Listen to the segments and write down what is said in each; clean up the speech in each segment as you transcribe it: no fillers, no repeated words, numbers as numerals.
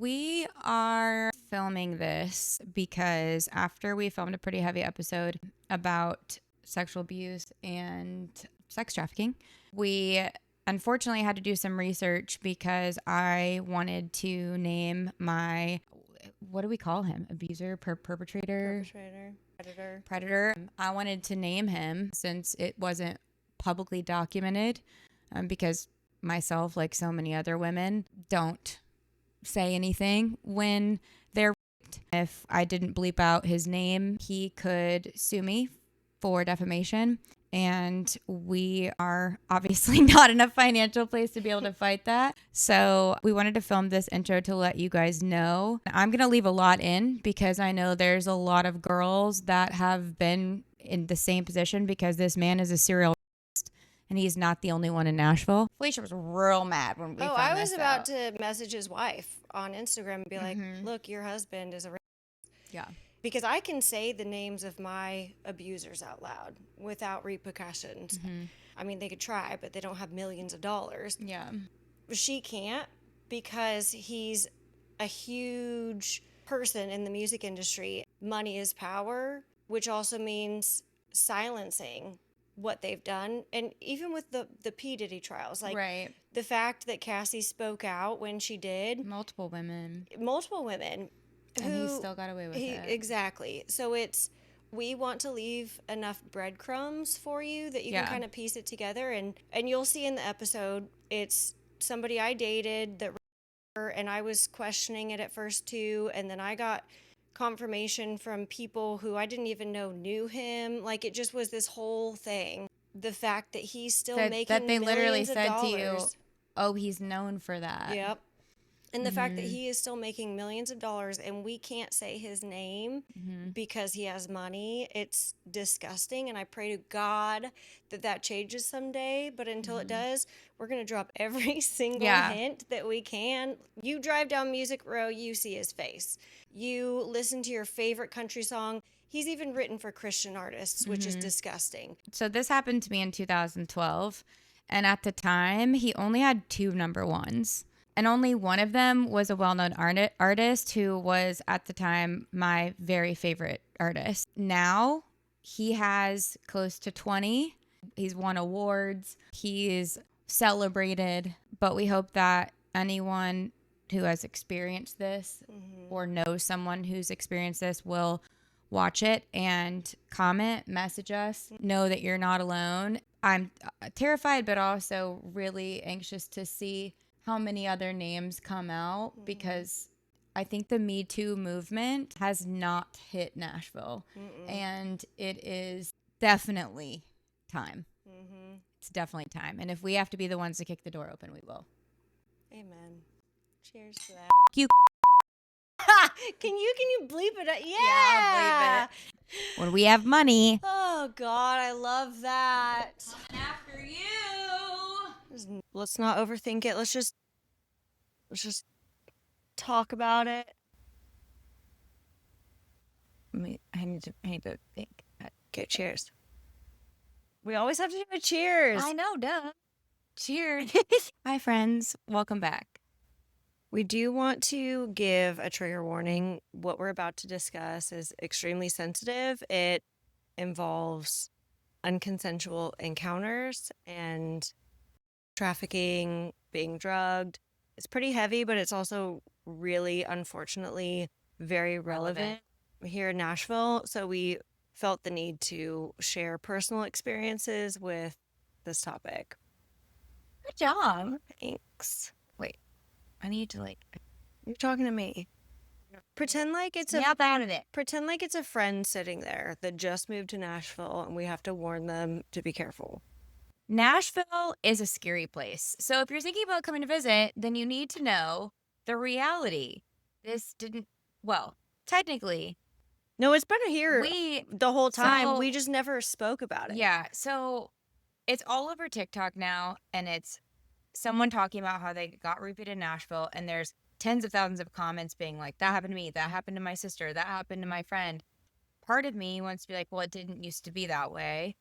We are filming this because after we filmed a pretty heavy episode about sexual abuse and sex trafficking, we unfortunately had to do some research because I wanted to name my, what do we call him? Abuser, perpetrator? Predator. I wanted to name him since it wasn't publicly documented because myself, like so many other women, don't say anything when they're raped. If I didn't bleep out his name, he could sue me for defamation. And we are obviously not in a financial place to be able to fight that. So we wanted to film this intro to let you guys know. I'm going to leave a lot in because I know there's a lot of girls that have been in the same position because this man is a serial and he's not the only one in Nashville. Felicia was real mad when we found this out. I was about to message his wife on Instagram and be like, look, your husband is a rapist. Yeah. Because I can say the names of my abusers out loud without repercussions. I mean, they could try, but they don't have millions of dollars. Yeah. She can't because he's a huge person in the music industry. Money is power, which also means silencing what they've done. And even with the P. Diddy trials, like right. The fact that Cassie spoke out when she did. Multiple women. And he still got away with it. Exactly. So we want to leave enough breadcrumbs for you that you can kind of piece it together. And you'll see in the episode, it's somebody I dated that, and I was questioning it at first too. And then I got confirmation from people who I didn't even know knew him. Like, it just was this whole thing. The fact that he's still making that they literally millions of said dollars. To you, oh, he's known for that. Yep. And the fact that he is still making millions of dollars and we can't say his name because he has money, it's disgusting. And I pray to God that changes someday. But until it does, we're going to drop every single hint that we can. You drive down Music Row, you see his face. You listen to your favorite country song. He's even written for Christian artists, which is disgusting. So this happened to me in 2012. And at the time, he only had 2 number ones. And only one of them was a well-known artist who was, at the time, my very favorite artist. Now, he has close to 20. He's won awards. He's celebrated. But we hope that anyone who has experienced this or knows someone who's experienced this will watch it and comment, message us, know that you're not alone. I'm terrified, but also really anxious to see how many other names come out because I think the Me Too movement has not hit Nashville. And it is definitely time. It's definitely time. And if we have to be the ones to kick the door open, we will. Amen. Cheers to that. You. Can you bleep it? Yeah. I'll bleep it. When we have money. Oh God, I love that. Coming after you. Let's not overthink it. Let's just talk about it. I need to think. Okay, cheers. We always have to do a cheers. I know, duh. Cheers. Hi, friends. Welcome back. We do want to give a trigger warning. What we're about to discuss is extremely sensitive. It involves unconsensual encounters and trafficking, being drugged. It's pretty heavy, but it's also really, unfortunately, very relevant here in Nashville. So we felt the need to share personal experiences with this topic. Good job. Thanks. Wait, I need to You're talking to me. Pretend like it's Pretend like it's a friend sitting there that just moved to Nashville and we have to warn them to be careful. Nashville is a scary place. So if you're thinking about coming to visit, then you need to know the reality. Technically. No, it's been here the whole time. So, we just never spoke about it. Yeah. So it's all over TikTok now. And it's someone talking about how they got roofied in Nashville. And there's tens of thousands of comments being like, that happened to me. That happened to my sister. That happened to my friend. Part of me wants to be like, well, it didn't used to be that way.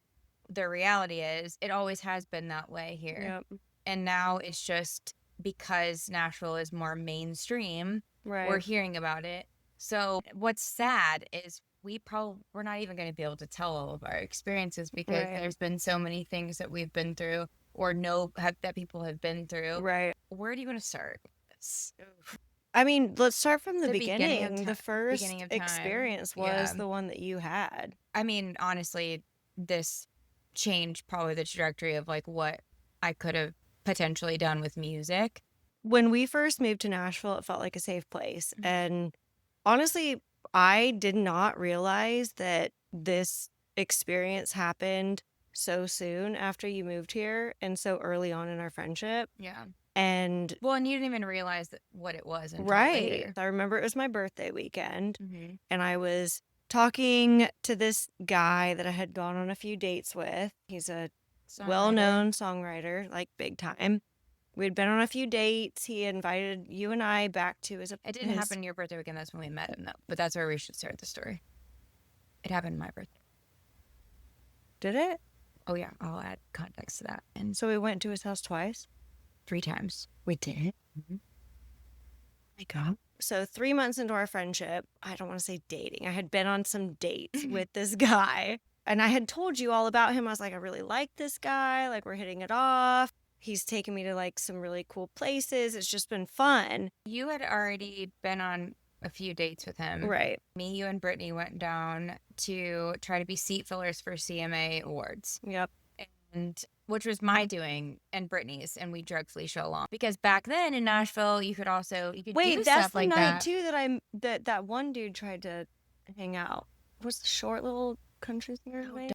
The reality is it always has been that way here. Yep. And now it's just because Nashville is more mainstream, we're hearing about it. So what's sad is we're not even going to be able to tell all of our experiences because there's been so many things that we've been through or that people have been through. Right. Where do you want to start? I mean, let's start from the beginning beginning. The first of time. experience was the one that you had. I mean, honestly, this changed probably the trajectory of like what I could have potentially done with music. When we first moved to Nashville, it felt like a safe place. And honestly, I did not realize that this experience happened so soon after you moved here and so early on in our friendship. Yeah. And Well, and you didn't even realize what it was until right. later. I remember it was my birthday weekend, and I was talking to this guy that I had gone on a few dates with. He's a well-known songwriter, like big time. We'd been on a few dates. He invited you and I back to his. It didn't happen your birthday weekend. That's when we met him, though. But that's where we should start the story. It happened my birthday. Did it? Oh yeah, I'll add context to that. And so we went to his house twice. 3 times. We did. Oh my God. So 3 months into our friendship, I don't want to say dating. I had been on some dates with this guy, and I had told you all about him. I was like, I really like this guy. Like, we're hitting it off. He's taken me to like some really cool places. It's just been fun. You had already been on a few dates with him. Right. Me, you, and Brittany went down to try to be seat fillers for CMA Awards. Yep. And which was my doing and Brittany's, and we drug Felicia along because back then in Nashville you could do stuff like that. Wait, that's the night too that one dude tried to hang out. What's the short little country singer's name?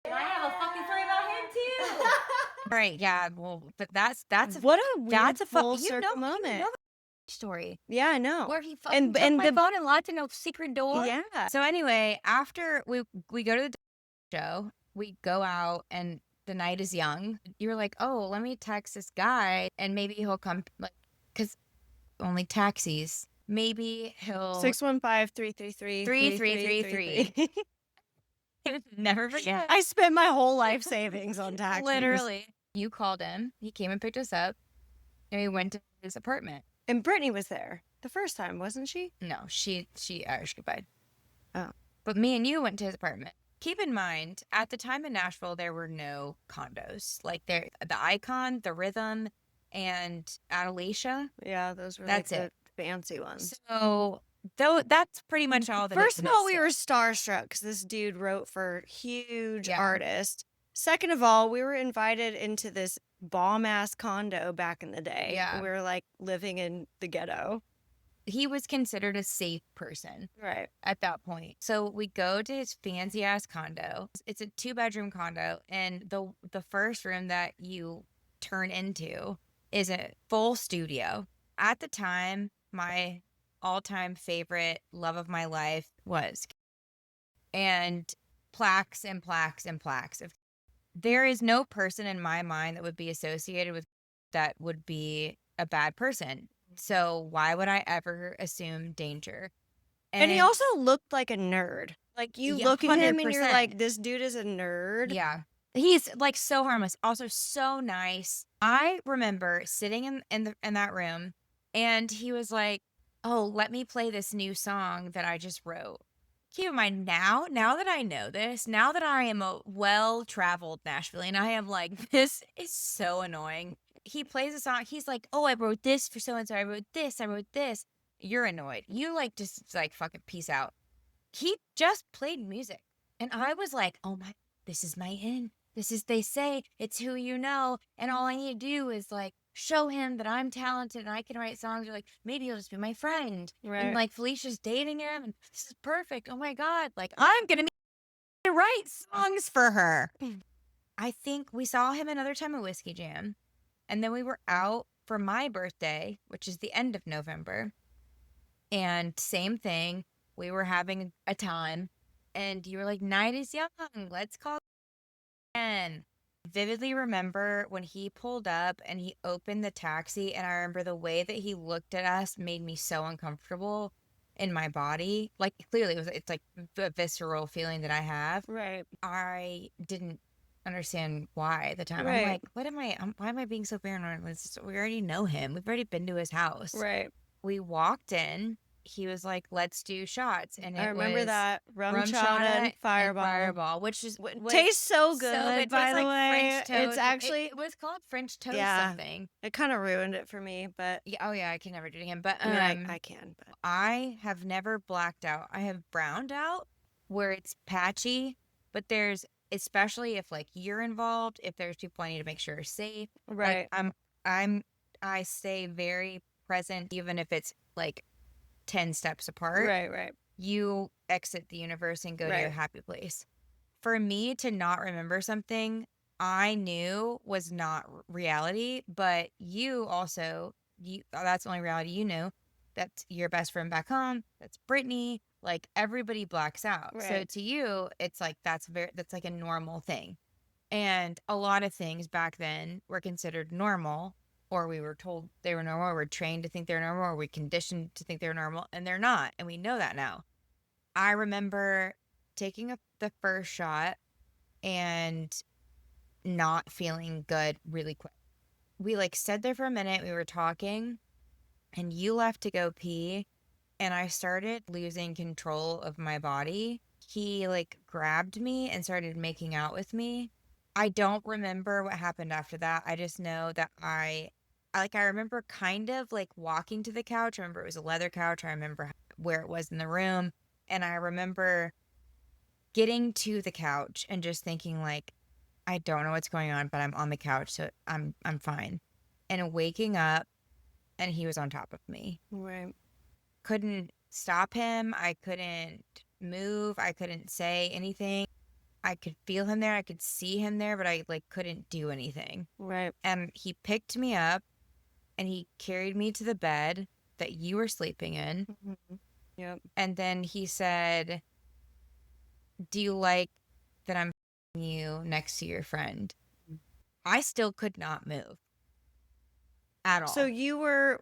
And I have a fucking story about him too. Right, yeah, well, but that's a what a weird that's a full circle moment. You know the story. Yeah, I know. Where he fucking took my phone and locked in a secret door. Yeah. So anyway, after we go to the show, we go out and the night is young. You're like, oh, let me text this guy and maybe he'll come, like, because only taxis. Maybe he'll 615-333-3333. Never forget. I spent my whole life savings on taxis. Literally. You called him. He came and picked us up, and we went to his apartment. And Brittany was there the first time, wasn't she? No, she Irish goodbye. Oh. But me and you went to his apartment. Keep in mind, at the time in Nashville, there were no condos. Like the Icon, the Rhythm, and Adelasia. Yeah, those were That's like it. The fancy ones. So that's pretty much all. First of all, we were starstruck because this dude wrote for huge artists. Second of all, we were invited into this bomb-ass condo back in the day. Yeah. We were like living in the ghetto. He was considered a safe person. Right. At that point. So we go to his fancy ass condo. It's a 2-bedroom condo. And the first room that you turn into is a full studio. At the time, my all-time favorite love of my life was, and plaques and plaques and plaques of. There is no person in my mind that would be associated with that would be a bad person. So why would I ever assume danger? And he also looked like a nerd. Like you look at him and you're like, this dude is a nerd. Yeah. He's like so harmless, also so nice. I remember sitting in that room and he was like, oh, let me play this new song that I just wrote. Keep in mind now that I know this, now that I am a well-traveled Nashvilleian, I am like, this is so annoying. He plays a song. He's like, oh, I wrote this for so-and-so. I wrote this. You're annoyed. You like just like fucking peace out. He just played music. And I was like, oh my, this is my in. They say it's who you know. And all I need to do is like show him that I'm talented and I can write songs. Or like, maybe he'll just be my friend. Right. And like Felicia's dating him and this is perfect. Oh my God. Like I'm going to write songs for her. I think we saw him another time at Whiskey Jam. And then we were out for my birthday, which is the end of November. And same thing. We were having a time. And you were like, night is young. Let's call again. Vividly remember when he pulled up and he opened the taxi. And I remember the way that he looked at us made me so uncomfortable in my body. Like, clearly, it's like a visceral feeling that I have. Right. I didn't understand why at the time. Right. I'm like, why am I being so paranoid? We already know him. We've already been to his house. Right. we walked in. He was like, let's do shots. And I it remember was that rum rum chata and and fireball. which is was Tastes so so good, It by tastes the like way. French toast. It's actually it was called French toast Yeah. something. it kind of ruined it for me, but Yeah, oh yeah, I can never do it again. But I mean, I can, but I have never blacked out. I have browned out where it's patchy, but there's, especially if like you're involved, if there's people I need to make sure are safe. right. Like I stay very present even if it's like 10 steps apart. Right. You exit the universe and go to your Right. happy place. For me to not remember something I knew was not reality, but you also, that's the only reality you know. That's your best friend back home. That's Brittany. Like everybody blacks out. So Right. to you, it's like that's like a normal thing. And a lot of things back then were considered normal, or we were told they were normal, or we're trained to think they're normal, or we conditioned to think they're normal, and they're not. And we know that now. I remember taking the first shot and not feeling good really quick. We like stood there for a minute, we were talking, and you left to go pee, and I started losing control of my body. He like grabbed me and started making out with me. I don't remember what happened after that. I just know that I remember kind of like walking to the couch. I remember it was a leather couch. I remember where it was in the room. And I remember getting to the couch and just thinking like, I don't know what's going on, but I'm on the couch, so I'm fine. And waking up and he was on top of me. Right. Couldn't stop him. I couldn't move. I couldn't say anything. I could feel him there. I could see him there, but I like couldn't do anything. Right. And he picked me up and he carried me to the bed that you were sleeping in. Mm-hmm. Yep. And then he said, do you like that I'm you next to your friend? I still could not move at all. So you were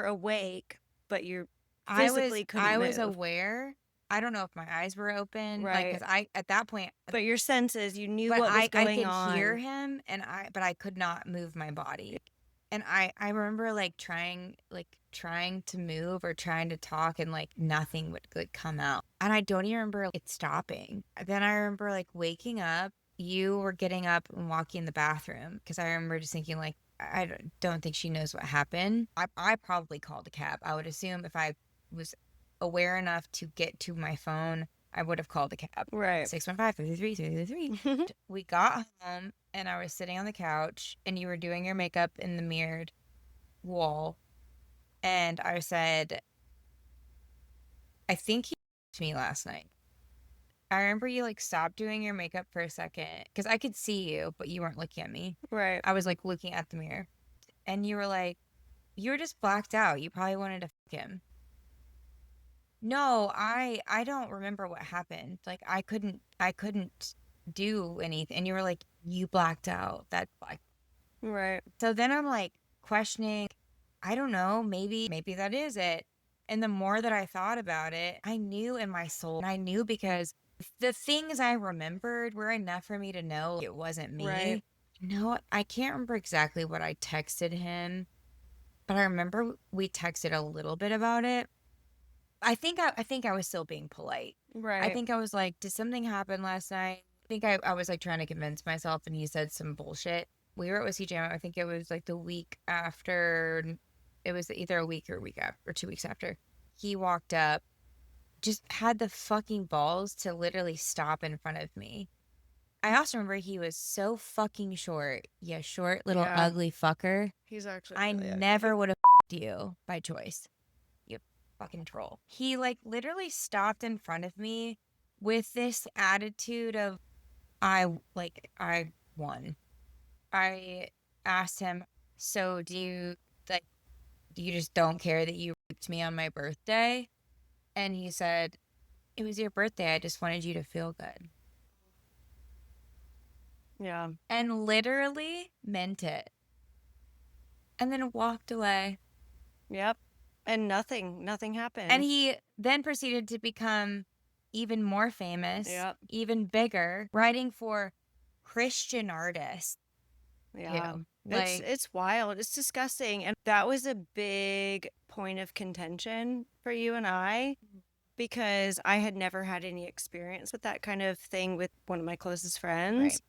awake, but you physically couldn't I was move. aware. I don't know if my eyes were open, like Right. because I at that point, But your senses, you knew but what was I going could on. hear him, and but I could not move my body. And I remember like trying to move or trying to talk, and like nothing would like come out. And I don't even remember it stopping. Then I remember like waking up. You were getting up and walking in the bathroom because I remember just thinking like I don't think she knows what happened. I probably called a cab. I would assume if I was aware enough to get to my phone, I would have called a cab. Right. 615-333-333. We got home and I was sitting on the couch and you were doing your makeup in the mirrored wall. And I said, I think he to me last night. I remember you like stopped doing your makeup for a second because I could see you, but you weren't looking at me. Right. I was like looking at the mirror and you were like, you were just blacked out. You probably wanted to fuck him. No, I don't remember what happened. Like I couldn't do anything. And you were like, you blacked out. That's like, Right. so then I'm like questioning, I don't know, maybe that is it. And the more that I thought about it, I knew in my soul, and I knew because the things I remembered were enough for me to know it wasn't me. Right. No, I can't remember exactly what I texted him, but I remember we texted a little bit about it. I think I was still being polite. Right. I think I was like, did something happen last night? I think I was like trying to convince myself, and he said some bullshit. We were at Whiskey Jam. I think it was like the week after. It was either a week or 2 weeks after. He walked up, just had the fucking balls to literally stop in front of me. I also remember he was so fucking short. Yeah, short little Yeah. ugly fucker. He's actually I really ugly. never would have you by choice. You fucking troll. He like literally stopped in front of me with this attitude of I won. I asked him, so do you just don't care that you raped me on my birthday? And he said, it was your birthday. I just wanted you to feel good. Yeah. And literally meant it. And then walked away. Yep. And nothing happened. And he then proceeded to become even more famous, Yep. even bigger, writing for Christian artists. Yeah. too. It's wild. It's disgusting. And that was a big point of contention for you and I because I had never had any experience with that kind of thing with one of my closest friends. Right.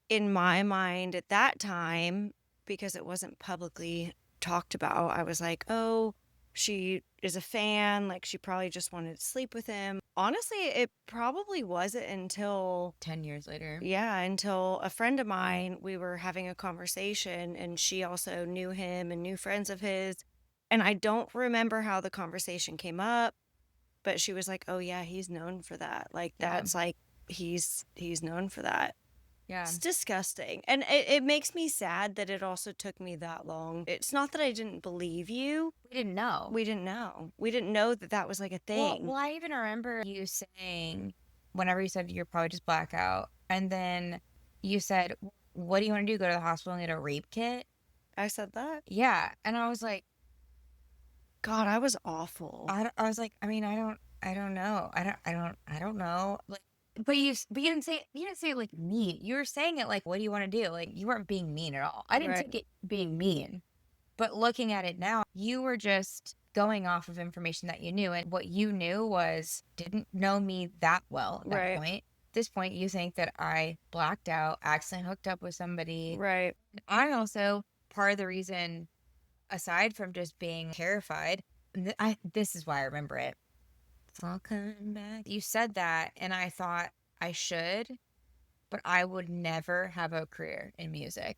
In my mind at that time, because it wasn't publicly talked about, I was like, oh, she is a fan. Like, she probably just wanted to sleep with him. Honestly, it probably wasn't until 10 years later. yeah, until a friend of mine, we were having a conversation and she also knew him and knew friends of his. And I don't remember how the conversation came up, but she was like, "Oh yeah, he's known for that. Like Yeah. that's like he's known for that." Yeah. It's disgusting. And it makes me sad that it also took me that long. It's not that I didn't believe you. We didn't know. We didn't know. We didn't know that that was like a thing. Well, I even remember you saying, whenever you said you're probably just blackout, and then you said, what do you want to do? Go to the hospital and get a rape kit? I said that. Yeah. And I was like, God, I was awful. I was like, I mean, I don't know. I don't know. Like, but you didn't say it like mean. You were saying it like, what do you want to do? Like, you weren't being mean at all. I didn't Right. take it being mean, but looking at it now, you were just going off of information that you knew, and what you knew was didn't know me that well at that Right. point. At this point, you think that I blacked out, accidentally hooked up with somebody. Right. I also, part of the reason, aside from just being terrified, this is why I remember it. It's all coming back. You said that, and I thought I should, but I would never have a career in music.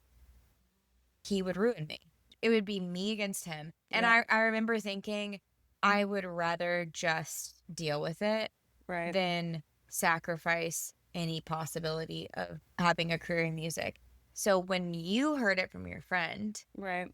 He would ruin me. It would be me against him. And Yeah. I remember thinking I would rather just deal with it Right. than sacrifice any possibility of having a career in music. So when you heard it from your friend, Right.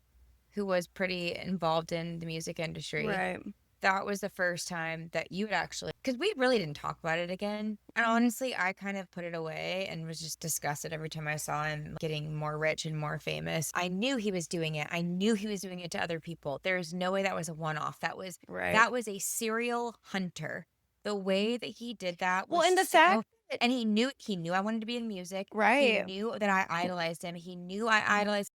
who was pretty involved in the music industry, Right. that was the first time that you had actually, because we really didn't talk about it again. And honestly, I kind of put it away and was just disgusted every time I saw him getting more rich and more famous. I knew he was doing it. I knew he was doing it to other people. There's no way that was a one-off. That was a serial hunter. The way that he did that was Well, and the fact and he knew I wanted to be in music. He Right. knew that I idolized him. He knew I idolized.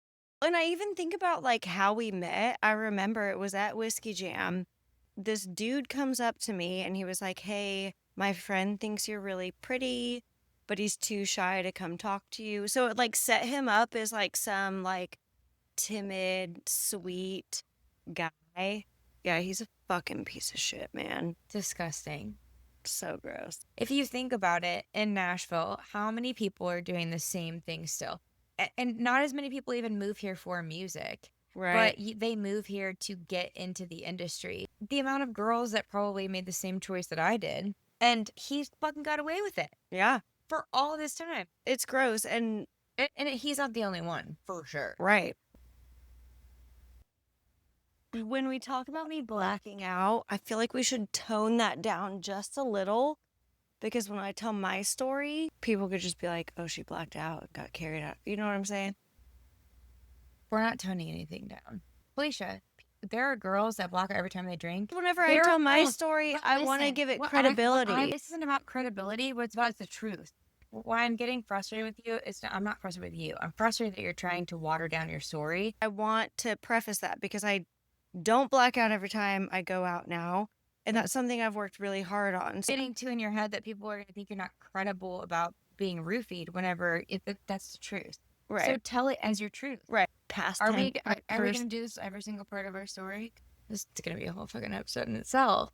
And I even think about like how we met. I remember it was at Whiskey Jam. This dude comes up to me and he was like, "Hey, my friend thinks you're really pretty, but he's too shy to come talk to you." So it like set him up as like some like timid, sweet guy. Yeah, he's a fucking piece of shit, man. Disgusting. So gross. If you think about it, in Nashville, how many people are doing the same thing still? And not as many people even move here for music, Right. but they move here to get into the industry. The amount of girls that probably made the same choice that I did, and he's fucking got away with it Yeah. for all this time. It's gross. And He's not the only one, for sure. right. When we talk about me blacking out, I feel like we should tone that down just a little because when I tell my story, people could just be like, "Oh, she blacked out, got carried out." You know what I'm saying? We're not toning anything down. Felicia, there are girls that black out every time they drink. Whenever I There tell are my girls- story, but I want to listen, give it what credibility. this isn't about credibility. What it's about is the truth. Why I'm getting frustrated with you is I'm not frustrated with you. I'm frustrated that you're trying to water down your story. I want to preface that because I don't black out every time I go out now. And that's something I've worked really hard on. So, Getting too in your head that people are going to think you're not credible about being roofied whenever that's the truth. right. So tell it as your truth. Right. Past Are time. we going to do this every single part of our story? This is going to be a whole fucking episode in itself.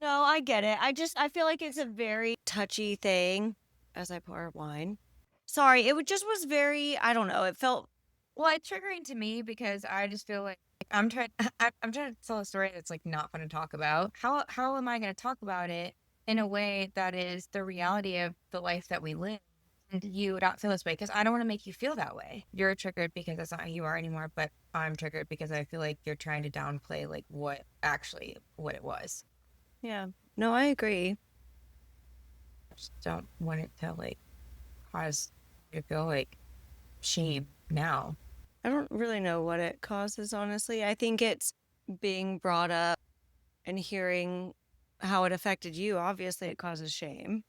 No, I get it. I feel like it's a very touchy thing as I pour wine. Sorry, just was very, I don't know. It felt Well, it's triggering to me because I just feel like I'm trying to tell a story that's like not fun to talk about. How am I going to talk about it in a way that is the reality of the life that we live? And you don't feel this way because I don't want to make you feel that way. You're triggered because that's not who you are anymore, but I'm triggered because I feel like you're trying to downplay like what it was. yeah. No, I agree. I just don't want it to like cause you to feel like shame now. I don't really know what it causes, honestly. I think it's being brought up and hearing how it affected you. Obviously, it causes shame.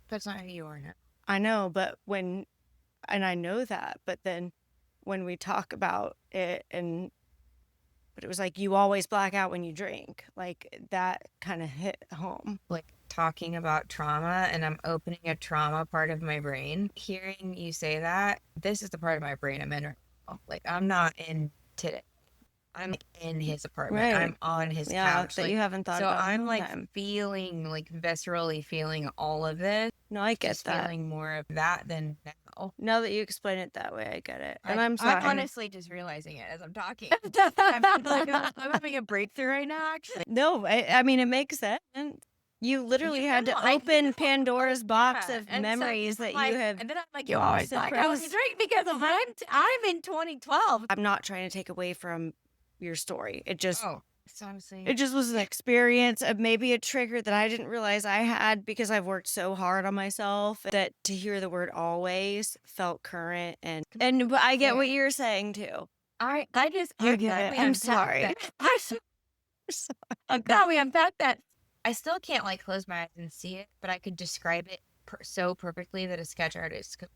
That's not who you are now. I know, but and I know that, but then when we talk about it but it was like, you always black out when you drink. Like, that kind of hit home. Like talking about trauma, and I'm opening a trauma part of my brain. Hearing you say that, this is the part of my brain I'm in right now. Like, I'm not in today. I'm like in his apartment. Right. I'm on his Yeah, couch. that Like, you haven't thought so about in a I'm long like time. feeling, like viscerally feeling all of this. No, I get Just that. feeling more of that than now. Now that you explain it that way, I get it. And Like, I'm sorry. I'm honestly just realizing it as I'm talking. I'm having a breakthrough right now, actually. No, I mean, it makes sense. You literally had to open Pandora's box of And so memories that like, you have. and then I'm like, you always black out when you drink because I'm in 2012. I'm not trying to take away from your story. It just It's honestly, it just was an experience of maybe a trigger that I didn't realize I had because I've worked so hard on myself that to hear the word always felt current and but I get what you're saying too. I just, You get it. I'm sorry. I'm glad we unpacked that. I still can't like close my eyes and see it, but I could describe it so perfectly that a sketch artist could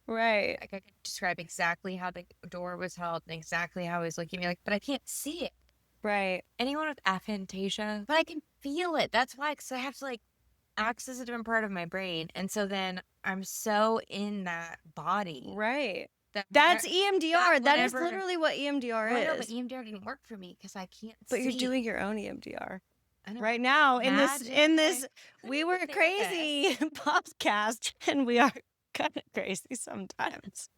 Right. like I could describe exactly how the door was held and exactly how he was looking at me, like, but I can't see it. Right. Anyone with aphantasia, but I can feel it. That's why, because I have to like access a different part of my brain, and so then I'm so in that body. Right. That That's EMDR. That is whenever- literally what EMDR Well, no, is. but EMDR didn't work for me because I can't But see. you're doing your own EMDR. I know. Right now in this Magic. we were crazy podcast and we are kind of crazy sometimes.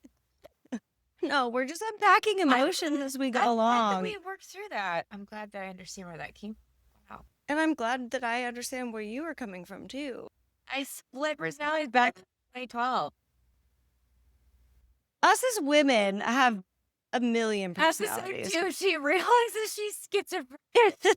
No, we're just unpacking emotions as we go I'm glad that along. we worked through that. I'm glad that I understand where that came from. Wow. And I'm glad that I understand where you were coming from too. I split personalities back in 2012. Us as women have a million As the personalities. same too, she realizes she's schizophrenic.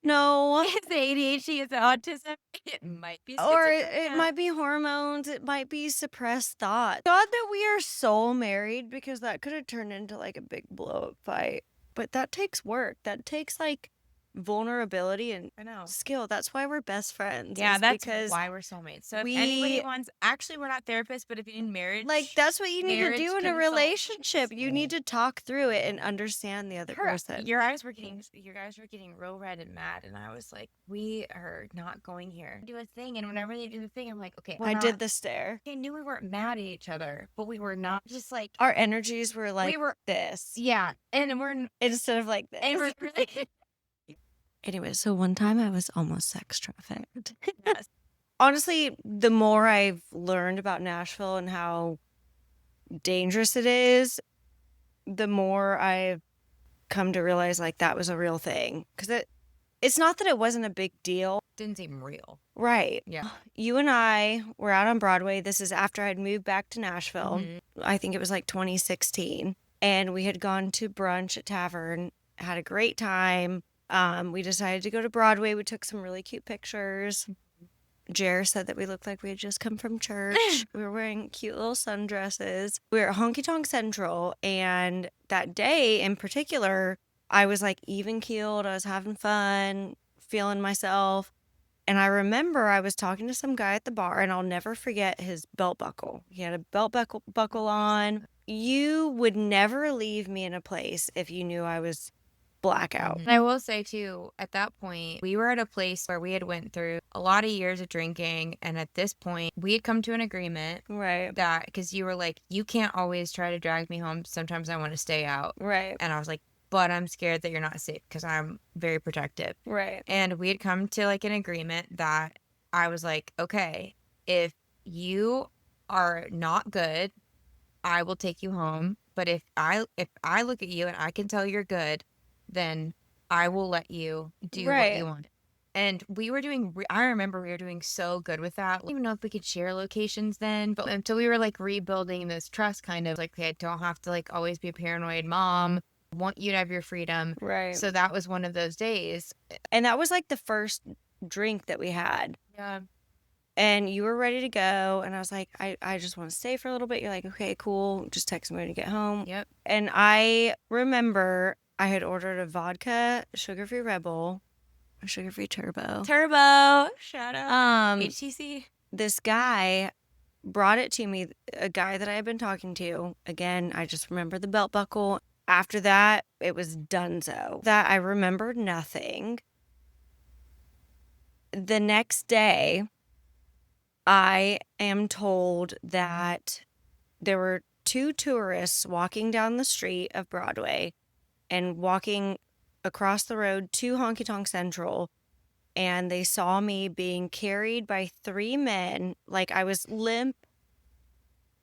No. It's ADHD, it's autism. It might be Or it schizophrenia. might be hormones. It might be suppressed thought. God that we are so married because that could have turned into like a big blow up fight. But that takes work. That takes like vulnerability and I know. skill. That's why we're best friends. Yeah, is that's because why we're soulmates. So if we- anybody wants, actually, we're not therapists, but if you need marriage, like that's what you need to marriage do in a consultants. relationship. You need to talk through it and understand the other person. Your eyes were getting real red and mad, and I was like, we are not going here. Do a thing, and whenever they do the thing, I'm like, okay. I did the stare. I knew we weren't mad at each other, but we were not just like Our energies were like we were. this. Yeah, and we're Instead of like this. and we're really. Anyway, so one time I was almost sex trafficked. Yes. Honestly, the more I've learned about Nashville and how dangerous it is, the more I've come to realize like that was a real thing. Because it's not that it wasn't a big deal. Didn't seem real. Right. Yeah. You and I were out on Broadway. This is after I'd moved back to Nashville. Mhm. I think it was like 2016. And we had gone to brunch at Tavern, had a great time. We decided to go to Broadway. We took some really cute pictures. Jer said that we looked like we had just come from church. We were wearing cute little sundresses. We were at Honky Tonk Central. And that day in particular, I was like even keeled. I was having fun, feeling myself. And I remember I was talking to some guy at the bar, and I'll never forget his belt buckle. He had a belt buckle on. You would never leave me in a place if you knew I was blackout. And I will say too, at that point, we were at a place where we had went through a lot of years of drinking, and at this point, we had come to an agreement Right. that because you were like, you can't always try to drag me home. Sometimes I want to stay out, Right. and I was like, but I'm scared that you're not safe because I'm very protective. Right. And we had come to like an agreement that I was like, okay, if you are not good, I will take you home. But if I look at you and I can tell you're good, then I will let you do what you want. And we were doing, I remember we were doing so good with that. I don't even know if we could share locations then, but until we were like rebuilding this trust, kind of like, I don't have to like always be a paranoid mom. I want you to have your freedom. Right. So that was one of those days. And that was like the first drink that we had. Yeah. And you were ready to go. And I was like, I just want to stay for a little bit. You're like, okay, cool. Just text me when you get home. Yep. And I remember I had ordered a vodka sugar-free Rebel, a sugar-free Turbo. Turbo. Shout out. HTC. This guy brought it to me, a guy that I had been talking to. Again, I just remember the belt buckle. After that, it was donezo. That I remembered nothing. The next day, I am told that there were 2 tourists walking down the street of Broadway and walking across the road to Honky Tonk Central, and they saw me being carried by 3 men, like I was limp,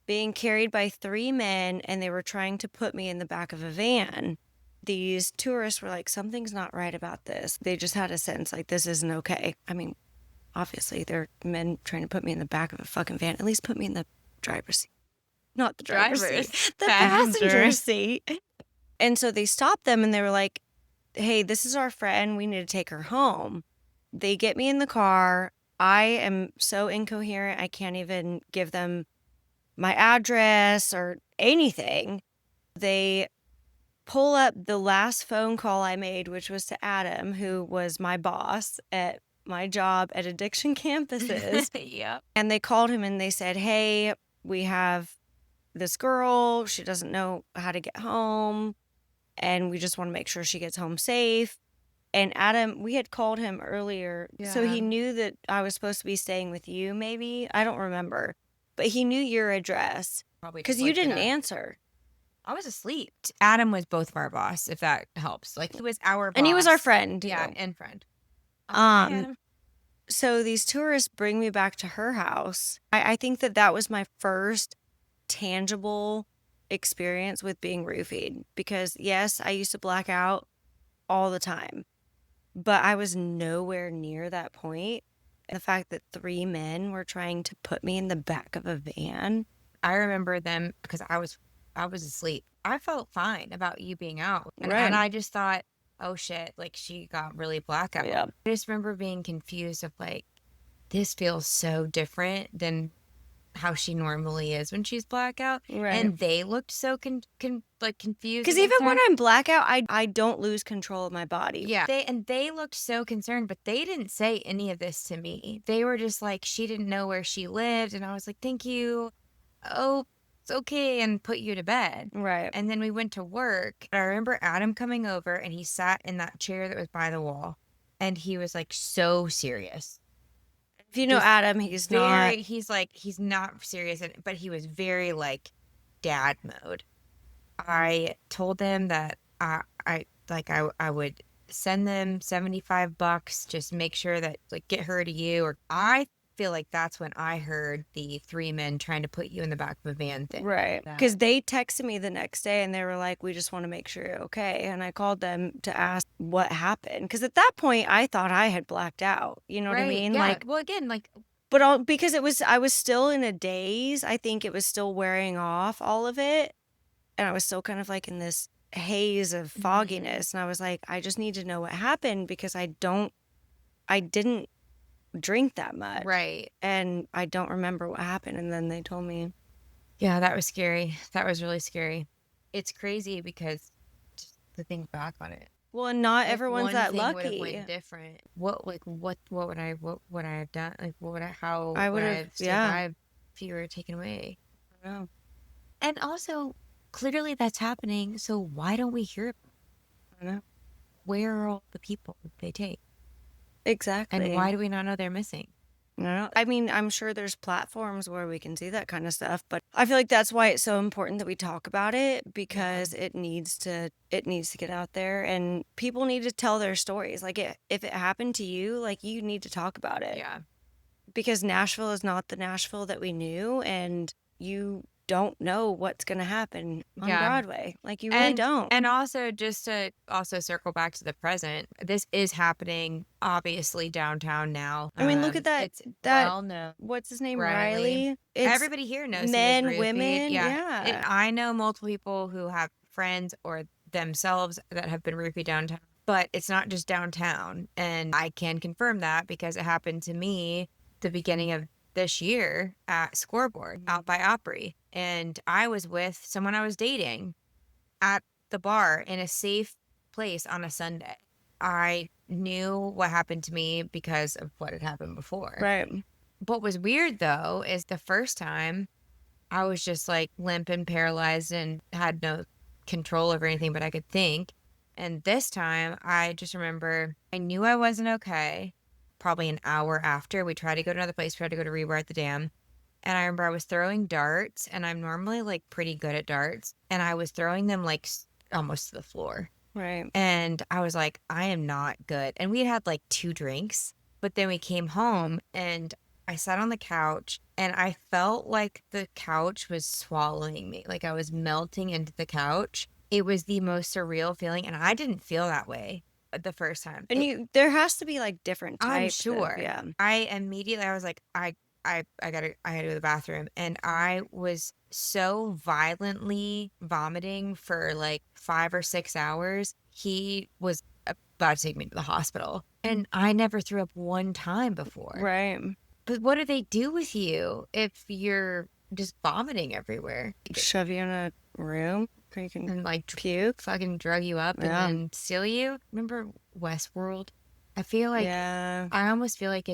being carried by 3 men, and they were trying to put me in the back of a van. These tourists were like, something's not right about this. They just had a sense like this isn't okay. I mean, obviously, they're men trying to put me in the back of a fucking van. At least put me in the driver's seat. Not the driver's seat, the passenger seat. And so they stopped them and they were like, hey, this is our friend. We need to take her home. They get me in the car. I am so incoherent. I can't even give them my address or anything. They pull up the last phone call I made, which was to Adam, who was my boss at my job at addiction campuses. Yep. And they called him and they said, hey, we have this girl. She doesn't know how to get home. And we just want to make sure she gets home safe. And Adam, we had called him earlier. So he knew that I was supposed to be staying with you, maybe. I don't remember. But he knew your address. Probably because you didn't answer. I was asleep. Adam was both of our boss, if that helps. Like, he was our boss. And he was our friend. Yeah, and friend. So these tourists bring me back to her house. I think that was my first tangible experience with being roofied. Because, yes, I used to black out all the time. But I was nowhere near that point. The fact that 3 men were trying to put me in the back of a van. I remember them because I was asleep. I felt fine about you being out. And I just thought, oh shit, like she got really blackout. Yeah. I just remember being confused of like, this feels so different than how she normally is when she's blackout. Right. And they looked so confused. Because even when I'm blackout, I don't lose control of my body. Yeah. They looked so concerned, but they didn't say any of this to me. They were just like, she didn't know where she lived. And I was like, thank you. Oh, it's okay. And put you to bed. Right. And then we went to work. I remember Adam coming over and he sat in that chair that was by the wall. And he was like so serious. If you know Adam, he's not. He's not serious, but he was very like dad mode. I told them that I would send them $75, just make sure that like get her to you. Or I feel like that's when I heard the 3 men trying to put you in the back of a van thing. Right. Because they texted me the next day and they were like, we just want to make sure you're okay. And I called them to ask what happened. Because at that point, I thought I had blacked out. You know what I mean? Yeah. Like, well, again, like, but because I was still in a daze. I think it was still wearing off all of it. And I was still kind of like in this haze of fogginess. And I was like, I just need to know what happened because I didn't drink that much. Right. And I don't remember what happened. And then they told me. Yeah, that was scary. That was really scary. It's crazy because just to think back on it. Well, and not Like, everyone's that one thing would lucky. have went different. What would I have done? Like how I would would I have have survived if you were taken away? I don't know. And also, clearly that's happening. So why don't we hear about it? I don't know. Where are all the people they take? Exactly. And why do we not know they're missing? No, I mean, I'm sure there's platforms where we can see that kind of stuff, but I feel like that's why it's so important that we talk about it because it needs to get out there and people need to tell their stories. Like if it happened to you, like you need to talk about it. Yeah. Because Nashville is not the Nashville that we knew and you don't know what's going to happen on Broadway. Like you really don't. And also just to also circle back to the present, this is happening obviously downtown now. I mean, look at that. It's well known. What's his name? Riley. Riley. It's everybody here knows men, he was roofied. women. Yeah. I know multiple people who have friends or themselves that have been roofied downtown, but it's not just downtown. And I can confirm that because it happened to me the beginning of this year at Scoreboard out by Opry. And I was with someone I was dating at the bar in a safe place on a Sunday. I knew what happened to me because of what had happened before. Right. what was weird though is the first time I was just like limp and paralyzed and had no control over anything, but I could think. And this time I just remember I knew I wasn't okay. Probably an hour after we tried to go to another place, we tried to go to Rewire the Dam. And I remember I was throwing darts, and I'm normally like pretty good at darts. And I was throwing them like almost to the floor. Right. And I was like, I am not good. And we had like 2 drinks, but then we came home and I sat on the couch and I felt like the couch was swallowing me. Like I was melting into the couch. It was the most surreal feeling. And I didn't feel that way the first time. And there has to be like different I'm types. sure. Yeah. I was like, I had to go to the bathroom, and I was so violently vomiting for like 5 or 6 hours. He was about to take me to the hospital, and I never threw up one time before. Right. But what do they do with you if you're just vomiting everywhere? Shove you in a room where you can And like puke. fucking drug you up and Yeah. then steal you. Remember Westworld? I feel like Yeah. I almost feel like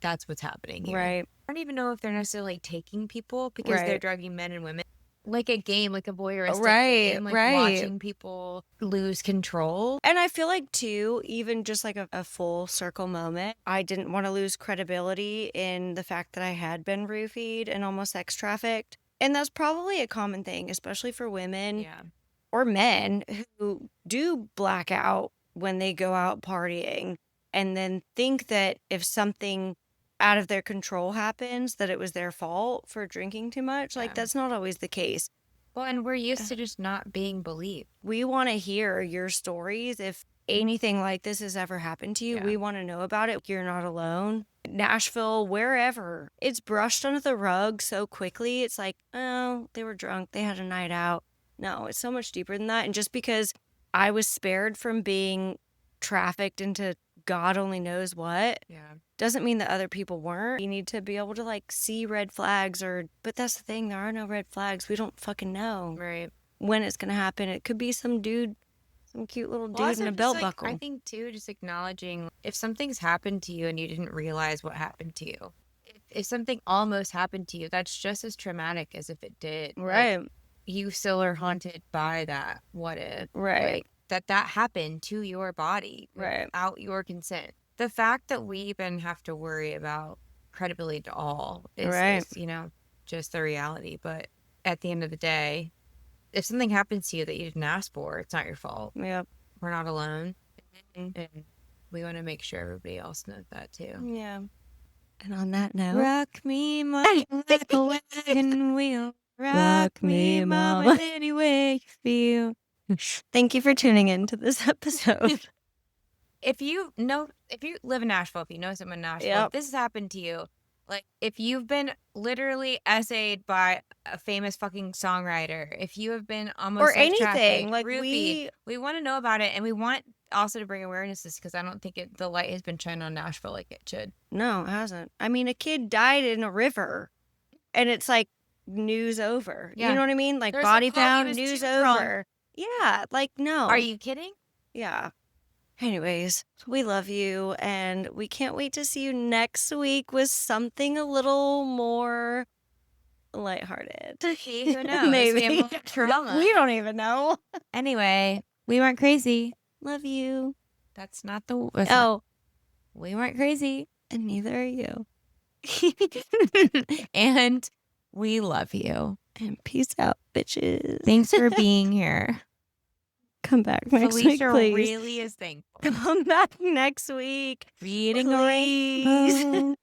that's what's happening here. Right. I don't even know if they're necessarily taking people because they're Right. drugging men and women. Like a game, like a voyeuristic Right, game, like right. watching people lose control. And I feel like, too, even just like a full circle moment, I didn't want to lose credibility in the fact that I had been roofied and almost sex trafficked. And that's probably a common thing, especially for women Yeah. or men who do black out when they go out partying and then think that if something out of their control happens, that it was their fault for drinking too much. Like, Yeah. that's not always the case. Well, and we're used to just not being believed. We want to hear your stories. If anything like this has ever happened to you, Yeah. we want to know about it. You're not alone. Nashville, wherever. It's brushed under the rug so quickly. It's like, oh, they were drunk. They had a night out. No, it's so much deeper than that. And just because I was spared from being trafficked into God only knows what Yeah. doesn't mean that other people weren't. You need to be able to like see red flags but that's the thing. There are no red flags. We don't fucking know Right. when it's going to happen. It could be some dude, some cute little dude Also in a just, belt like, buckle. I think too, just acknowledging if something's happened to you and you didn't realize what happened to you. If something almost happened to you, that's just as traumatic as if it did. Like, Right. you still are haunted by that. What if? Right. Like, that happened to your body Right. without your consent. The fact that we even have to worry about credibility at all is, just the reality. But at the end of the day, if something happens to you that you didn't ask for, it's not your fault. Yep. We're not alone. And we want to make sure everybody else knows that too. Yeah. And on that note, Rock me, mama, like a wagon wheel. Rock me, mama, any way you feel. thank you for tuning in to this episode. If you live in Nashville, if you know someone in Nashville, Yep. if this has happened to you, like if you've been literally essayed by a famous fucking songwriter, if you have been almost Or sex trafficked, anything, like roofied, we want to know about it, and we want also to bring awareness to this because I don't think the light has been shined on Nashville like it should. No, it hasn't. I mean, a kid died in a river and it's like news over. Yeah. You know what I mean? Like There's body he found, was news too drunk. over. Yeah. Like, no. Are you kidding? Yeah. Anyways, we love you and we can't wait to see you next week with something a little more lighthearted. Who knows? Maybe. We have trauma. We don't even know. Anyway, we weren't crazy. Love you. That's not the. We weren't crazy. And neither are you. And we love you. And peace out, bitches. Thanks for being here. Come back next week, Felicia please. really is thankful. Come back next week. Reading Please. a rainbow.